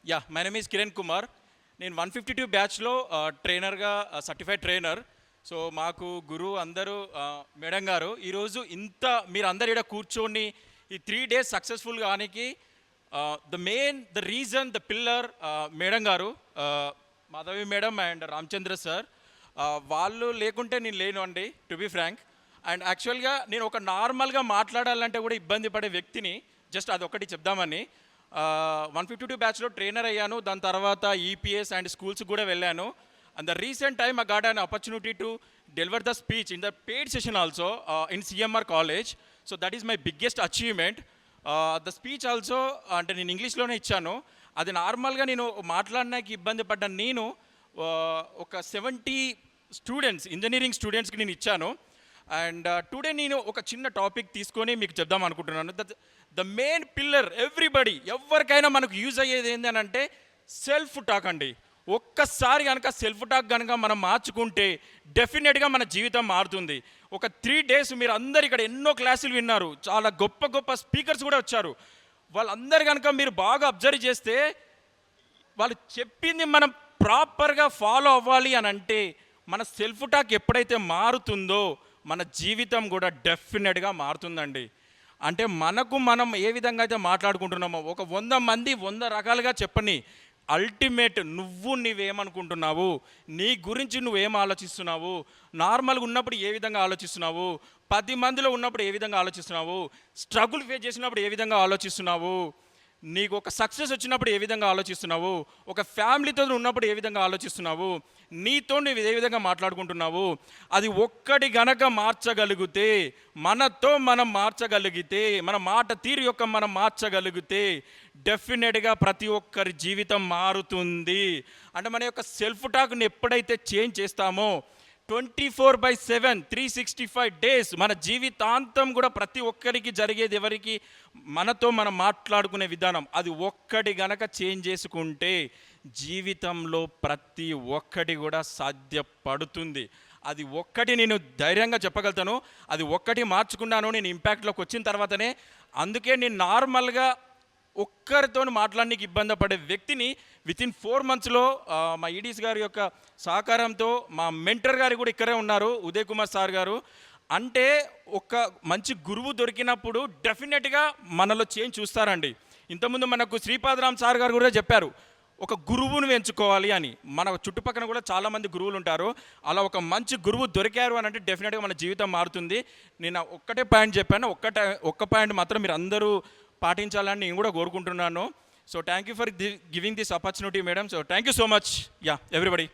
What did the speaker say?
Yeah my name is Kiran Kumar. నేను 152 బ్యాచ్లో ట్రైనర్గా certified trainer. So మాకు గురువు అందరూ మేడం గారు. ఈరోజు ఇంత మీరు అందరు ఇక్కడ కూర్చొని ఈ 3 days సక్సెస్ఫుల్ కానికి the reason the pillar madam గారు, Madhavi madam and Ramachandra sir. వాళ్ళు లేకుంటే నేను లేను అండి, టు బి ఫ్రాంక్. అండ్ యాక్చువల్గా నేను ఒక నార్మల్గా మాట్లాడాలంటే కూడా ఇబ్బంది పడే వ్యక్తిని. జస్ట్ అదొకటి చెప్దామని. 152 బ్యాచ్లో ట్రైనర్ అయ్యాను. దాని తర్వాత ఈపీఎస్ అండ్ స్కూల్స్ కూడా వెళ్ళాను. And the recent time I got an opportunity to deliver the speech in the paid session also in CMR college. So that is my biggest achievement. The speech also అంటే నేను ఇంగ్లీష్లోనే ఇచ్చాను. అది నార్మల్గా నేను మాట్లాడడానికి ఇబ్బంది పడ్డ నేను ఒక 70 స్టూడెంట్స్, ఇంజనీరింగ్ స్టూడెంట్స్కి నేను ఇచ్చాను. అండ్ టుడే నేను ఒక చిన్న టాపిక్ తీసుకొని మీకు చెప్దాం అనుకుంటున్నాను. ద మెయిన్ పిల్లర్ ఎవ్రీబడి, ఎవరికైనా మనకు యూజ్ అయ్యేది ఏంటి అని అంటే సెల్ఫ్ టాక్ అండి. ఒక్కసారి కనుక సెల్ఫ్ టాక్ కనుక మనం మార్చుకుంటే డెఫినెట్గా మన జీవితం మారుతుంది. ఒక 3 days మీరు అందరు ఇక్కడ ఎన్నో క్లాసులు విన్నారు, చాలా గొప్ప గొప్ప స్పీకర్స్ కూడా వచ్చారు. వాళ్ళందరు కనుక మీరు బాగా అబ్జర్వ్ చేస్తే వాళ్ళు చెప్పింది మనం ప్రాపర్గా ఫాలో అవ్వాలి అని అంటే మన సెల్ఫ్ టాక్ ఎప్పుడైతే మారుతుందో మన జీవితం కూడా డెఫినెట్గా మారుతుందండి. అంటే మనకు మనం ఏ విధంగా అయితే మాట్లాడుకుంటున్నామో ఒక 100 మంది 100 రకాలుగా చెప్పని, అల్టిమేట్ నువ్వేమనుకుంటున్నావు, నీ గురించి నువ్వేం ఆలోచిస్తున్నావు, నార్మల్గా ఉన్నప్పుడు ఏ విధంగా ఆలోచిస్తున్నావు, 10 మందిలో ఉన్నప్పుడు ఏ విధంగా ఆలోచిస్తున్నావు, స్ట్రగుల్ ఫేస్ చేసినప్పుడు ఏ విధంగా ఆలోచిస్తున్నావు, నీకు ఒక సక్సెస్ వచ్చినప్పుడు ఏ విధంగా ఆలోచిస్తున్నావు, ఒక ఫ్యామిలీతో ఉన్నప్పుడు ఏ విధంగా ఆలోచిస్తున్నావు, నీతో నువ్వు ఏ విధంగా మాట్లాడుకుంటున్నావు, అది ఒక్కటి గనక మార్చగలిగితే, మనతో మనం మార్చగలిగితే, మన మాట తీరు యొక్క మనం మార్చగలిగితే డెఫినెట్గా ప్రతి ఒక్కరి జీవితం మారుతుంది. అంటే మన యొక్క సెల్ఫ్ టాక్ని ఎప్పుడైతే చేంజ్ చేస్తామో 24/7 365 days మన జీవితాంతం కూడా ప్రతి ఒక్కరికి జరిగేది ఎవరికి, మనతో మనం మాట్లాడుకునే విధానం, అది ఒక్కటి గనక చేంజ్ చేసుకుంటే జీవితంలో ప్రతి ఒక్కటి కూడా సాధ్యపడుతుంది. అది ఒక్కటి నేను ధైర్యంగా చెప్పగలుగుతాను. అది ఒక్కటి మార్చుకున్నాను నేను ఇంపాక్ట్లోకి వచ్చిన తర్వాతనే. అందుకే నేను నార్మల్గా ఒక్కరితో మాట్లాడడానికి ఇబ్బంది పడే వ్యక్తిని వితిన్ 4 monthsలో మా ఈడీస్ గారి యొక్క సహకారంతో, మా మెంటర్ గారు కూడా ఇక్కడే ఉన్నారు, ఉదయ్ కుమార్ సార్ గారు. అంటే ఒక మంచి గురువు దొరికినప్పుడు డెఫినెట్గా మనలో చేంజ్ చూస్తారండి. ఇంతకుముందు మనకు శ్రీపాదరామ్ సార్ గారు కూడా చెప్పారు, ఒక గురువును ఎంచుకోవాలి అని. మన చుట్టుపక్కల కూడా చాలామంది గురువులు ఉంటారు. అలా ఒక మంచి గురువు దొరికారు అని అంటే డెఫినెట్గా మన జీవితం మారుతుంది. నేను ఒక్కటే పాయింట్ చెప్పాను, ఒక్క పాయింట్ మాత్రం మీరు అందరూ పాటించాలని నేను కూడా కోరుకుంటున్నాను. So thank you for giving this opportunity madam. So thank you so much. Yeah everybody.